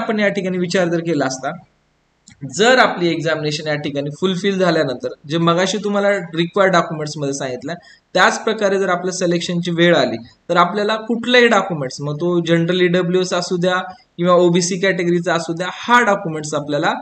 आपण या ठिकाणी विचार जर केला असता, जर आपली एक्झामिनेशन या ठिकाणी फुलफिल झाल्यानंतर जे मगाशी तुम्हाला रिक्वायर्ड डॉक्युमेंट्स मध्ये सांगितलं त्याच प्रकारे जर आपल्या सिलेक्शनची वेळ आली तर आपल्याला कुठलाही डॉक्युमेंट्स, मग तो जनरल ईडब्ल्यूएस असू द्या किंवा ओबीसी कॅटेगरीचा असू द्या, हा डॉक्युमेंट्स आपल्याला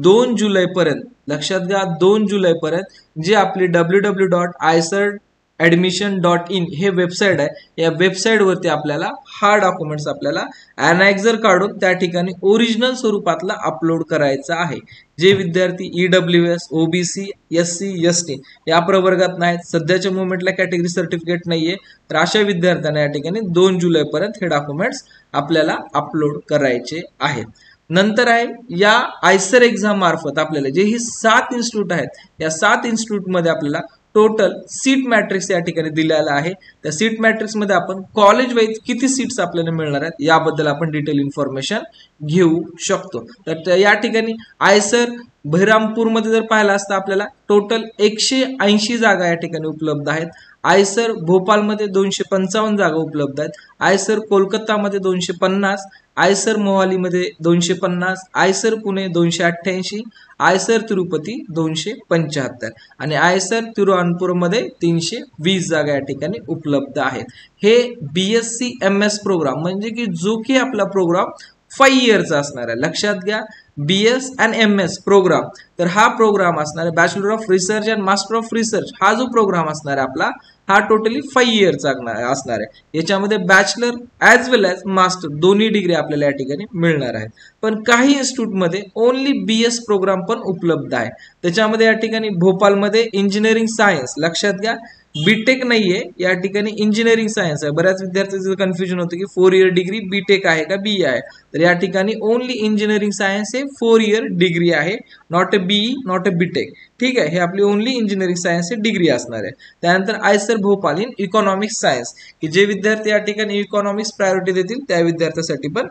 2 जुलै पर्यंत, लक्षात घ्या 2 जुलै पर्यंत, जे आपली www.icertadmission.in हे वेबसाईट आहे, या वेबसाईट वरती आपल्याला हा डॉक्युमेंट्स आपल्याला अनेक्झर काढून त्या ठिकाणी ओरिजिनल स्वरूपातला अपलोड करायचा आहे. जे विद्यार्थी ईडब्ल्यूएस, ओबीसी, एससी, एसटी या प्रवर्गात नाहीत, सध्याच्या मोमेंटला कॅटेगरी सर्टिफिकेट नाहीये, तर अशा विद्यार्थ्यांना या ठिकाणी 2 जुलै पर्यंत हे डॉक्युमेंट्स आपल्याला अपलोड करायचे आहेत. नंतर आहे या आयसर एक्झाम मार्फत आपल्याला जे ही 7 इन्स्टिट्यूट आहेत, या 7 इन्स्टिट्यूट मध्ये आपल्याला टोटल सीट मॅट्रिक्स या ठिकाणी दिलेला आहे. त्या सीट मॅट्रिक्स मध्ये आपण कॉलेज वाईज किती सीट्स आपल्याला मिळणार आहेत याबद्दल आपण डिटेल इन्फॉर्मेशन घेऊ शकतो. तर या ठिकाणी आयसर बहिरामपूरमध्ये जर पाहिलं असतं आपल्याला टोटल 180 जागा या ठिकाणी उपलब्ध आहेत. आयसर भोपाळमध्ये 255 जागा उपलब्ध आहेत. आयसर कोलकातामध्ये 250, आयसर मोहालीमध्ये 250, आयसर पुणे 288, आयसर तिरुपती 275 आणि आयसर तिरुअनंतपुरमध्ये 320 जागा या ठिकाणी उपलब्ध आहेत. हे बीएससी एमएस प्रोग्राम म्हणजे की जो की आपला प्रोग्राम 5 इयरचा असणार आहे. लक्षात घ्या, बीएस अँड एमएस प्रोग्राम, तर हा प्रोग्राम असणार आहे bachelor of research and master of research, हा जो प्रोग्राम असणार आहे आपला हा टोटली 5 इयरचा असणार आहे. याच्यामध्ये बॅचलर ॲज वेल ॲज मास्टर दोन्ही डिग्री आपल्याला या ठिकाणी मिळणार आहेत. पण काही इन्स्टिट्यूटमध्ये ओनली बीएस प्रोग्राम पण उपलब्ध आहे. त्याच्यामध्ये या ठिकाणी भोपाळमध्ये इंजिनिअरिंग सायन्स, लक्षात घ्या बीटेक नाहीये, या ठिकाणी इंजिनिअरिंग सायन्स आहे. बऱ्याच विद्यार्थ्यांचं कन्फ्युजन होतं की 4 इयर डिग्री बीटेक आहे का बीई आहे, तर या ठिकाणी ओनली इंजिनिअरिंग सायन्स हे 4 इयर डिग्री आहे, not a BE, not a BTech. ठीक आहे, हे आपली ओनली इंजिनिअरिंग सायन्स हे डिग्री असणार आहे. त्यानंतर IISER Bhopal in economics science, की जे विद्यार्थी या ठिकाणी इकॉनॉमिक्स प्रायोरिटी देतील त्या विद्यार्थ्यांसाठी पण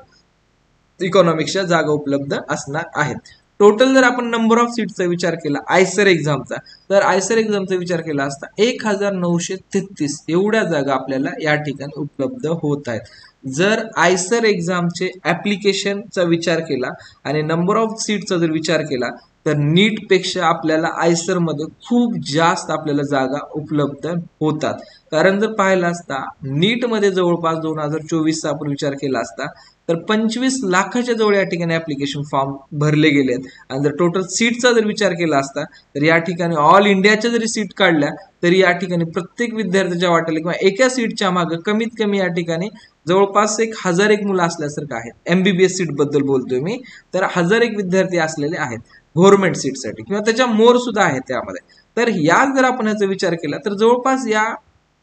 इकॉनॉमिक्सच्या जागा उपलब्ध असणार आहेत. टोटल जर आपण नंबर ऑफ सीटचा विचार केला आयसर एक्झामचा, तर आयसर एक्झामचा विचार केला असता 1933 एवढ्या जागा आपल्याला या ठिकाणी उपलब्ध होत आहेत. जर आयसर एक्झामचे ऍप्लिकेशनचा विचार केला आणि नंबर ऑफ सीटचा जर विचार केला तर नीट पेक्षा आपल्याला आयसर मध्ये खूप जास्त आपल्याला जागा उपलब्ध होतात. कारण जर पाहिला असता नीट मध्ये जवळपास 2024चा आपण विचार केला असता तर 25 लाखाच्या जवळ या ठिकाणी ऍप्लिकेशन फॉर्म भरले गेलेत. आणि जर टोटल सीटचा जर विचार केला असता तर या ठिकाणी ऑल इंडियाच्या जरी सीट काढल्या तरी या ठिकाणी प्रत्येक विद्यार्थ्याच्या वाटेला किंवा एका सीटच्या मागे कमीत कमी या ठिकाणी जवळपास 1001 मुलं असल्यासारखं आहेत. एमबीबीएस सीट बद्दल बोलतोय मी, तर 1001 विद्यार्थी असलेले आहेत गव्हर्नमेंट सीटसाठी किंवा त्याच्या मोर सुद्धा आहेत त्यामध्ये. तर या जर आपण याचा विचार केला तर जवळपास या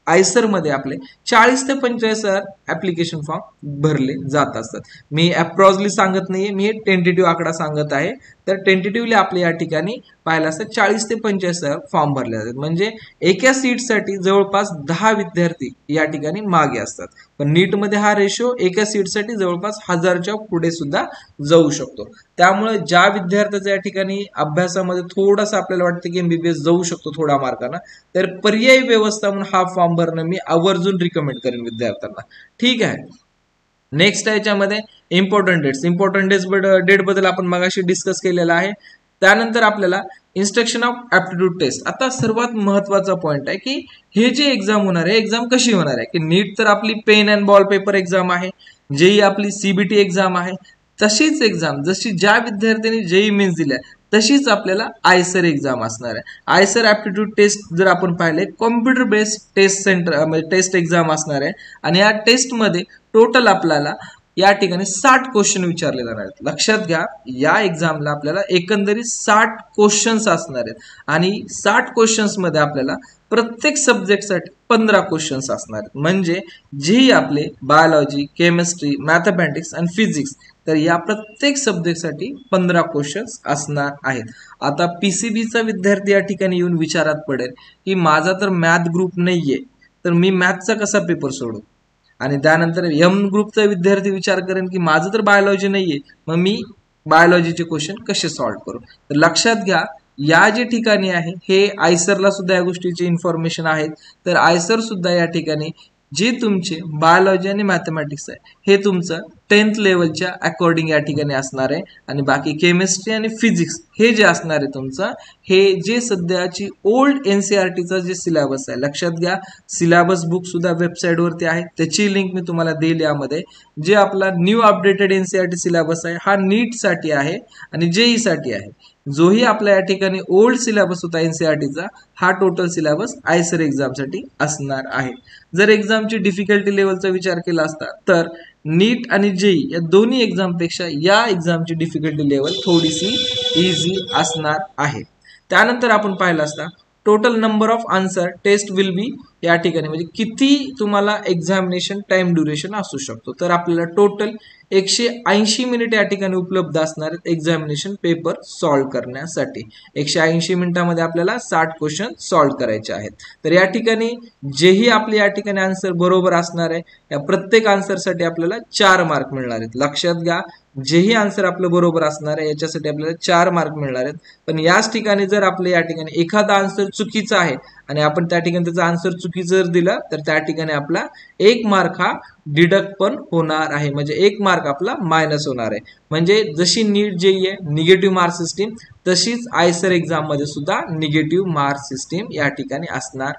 आयसर मध्ये आपले 40 ते 45,000 ऍप्लिकेशन फॉर्म भरले जात असतात. मी अप्रॉक्सिमेटली सांगत नाहीये, मी टेंटेटिव्ह आकडा सांगत आहे. तर टेंटेटिव्हली आपल्या या ठिकाणी पाहिलं असतं 40 ते 45,000 फॉर्म भरले जातात. म्हणजे एका सीटसाठी जवळपास 10 विद्यार्थी या ठिकाणी मागे असतात. पण नीट मध्ये हा रेशो एका सीटसाठी जवळपास 1000च्या पुढे सुद्धा जाऊ शकतो. त्यामुळे ज्या विद्यार्थ्याचा या ठिकाणी अभ्यासामध्ये थोडासा आपल्याला वाटतं की एमबीबीएस जाऊ शकतो थोडा मार्कानं, तर पर्यायी व्यवस्था म्हणून हा फॉर्म भरणं मी आवर्जून रिकमेंड करेन विद्यार्थ्यांना. ठीक आहे, नेक्स्ट आहे याच्यामध्ये इम्पॉर्टंट डेट्स. इम्पॉर्टंट डेट बद्दल आपण मगाशी डिस्कस केलेला आहे. त्यानंतर आपल्याला इन्स्ट्रक्शन ऑफ ऍप्टिट्यूड टेस्ट. आता सर्वात महत्वाचा पॉइंट आहे की हे जे एक्झाम होणार आहे एक्झाम कशी होणार आहे, की नीट तर आपली pen and ball paper exam आहे, जेई आपली सीबीटी एक्झाम आहे, तशीच एक्झाम जशी ज्या विद्यार्थ्यांनी जेई मेन्स दिल्या तशीच आपल्याला आयसर एक्झाम असणार आहे. आयसर ऍप्टिट्यूड टेस्ट जर आपण पाहिले कॉम्प्युटर बेस्ड टेस्ट सेंटर म्हणजे टेस्ट एक्झाम असणार आहे आणि या टेस्ट मध्ये टोटल आपल्याला या ठिकाणी 60 क्वेश्चन विचारले जाणार आहेत. लक्षात घ्या, या एक्झामला आपल्याला एकंदरीत 60 क्वेश्चन्स असणार आहेत आणि 60 क्वेश्चन्स मध्ये आपल्याला प्रत्येक सब्जेक्टसाठी 15 क्वेश्चन्स असणार आहेत. म्हणजे जे आपले बायोलॉजी, केमिस्ट्री, मॅथमॅटिक्स आणि फिजिक्स, तर या प्रत्येक सब्जेक्टसाठी 15 क्वेश्चन्स असणार आहेत. आता पीसीबीचा विद्यार्थी या ठिकाणी येऊन विचारात पडेल की माझा तर मॅथ ग्रुप नाहीये, तर मी मॅथचा कसा पेपर सोडू. आणि त्यानंतर एम ग्रुपचा विद्यार्थी विचार करेन की माझं तर बायोलॉजी नाहीये, मग मी बायोलॉजीचे क्वेश्चन कसे सॉल्व्ह करू. तर लक्षात घ्या, या जे ठिकाणी आहे हे आयसरला सुद्धा या गोष्टीची इन्फॉर्मेशन आहेत. तर आयसर सुद्धा या ठिकाणी जे तुमचे बायोलॉजी आणि मॅथमॅटिक्स आहे हे तुमचं 10th लेवलच्या अकॉर्डिंग या ठिकाणी असणार आहे. आणि बाकी केमिस्ट्री आणि फिजिक्स हे जे असणार आहे तुमचं, हे जे सध्याची ओल्ड NCERTचा जे सिलेबस आहे, लक्षात घ्या सिलेबस बुक सुद्धा वेबसाईटवरती आहे, त्याची लिंक मी तुम्हाला देईल यामध्ये. जे आपला न्यू अपडेटेड NCERT सिलेबस आहे हा नीट साठी आहे आणि JEE साठी आहे. जोही आपल्या या ठिकाणी ओल्ड सिलेबस होता NCERTचा, हा टोटल सिलेबस आयसर एक्झामसाठी असणार आहे. जर एक्झामची डिफिकल्टी लेवलचा विचार केला असता तर नीट आणि JEE या दोन्ही एक्झामपेक्षा या एक्झामची डिफिकल्टी लेवल थोडीशी इझी असणार आहे. त्यानंतर आपण पाहिलं असता total number of answer test will be, या ठिकाणी म्हणजे किती तुम्हाला एक्झामिनेशन टाइम ड्युरेशन असू शकतो. तर आपल्याला टोटल 180 मिनिट या ठिकाणी उपलब्ध असणार आहेत एक्झामिनेशन पेपर सॉल्व्ह करण्यासाठी. 180 मिनिटांमध्ये आपल्याला 60 क्वेश्चन सॉल्व्ह करायचे आहेत. तर या ठिकाणी जेही आपले या ठिकाणी आन्सर बरोबर असणार आहे, या प्रत्येक आन्सरसाठी आपल्याला 4 मार्क मिळणार आहेत. लक्षात घ्या जेही आन्सर आपलं बरोबर असणार आहे याच्यासाठी आपल्याला 4 मार्क मिळणार आहेत. पण याच ठिकाणी जर आपलं या ठिकाणी एखादा आन्सर चुकीचा आहे आणि आपण त्या ठिकाणी त्याचा आन्सर चुकीचं जर दिला तर त्या ठिकाणी आपला 1 मार्क हा डिडक्ट पण होणार आहे, म्हणजे 1 मार्क आपला मायनस होणार आहे. म्हणजे जशी नीट JEE आहे निगेटिव्ह मार्क सिस्टीम, तशीच आयसर एक्झाम मध्ये सुद्धा निगेटिव्ह मार्क सिस्टीम या ठिकाणी असणार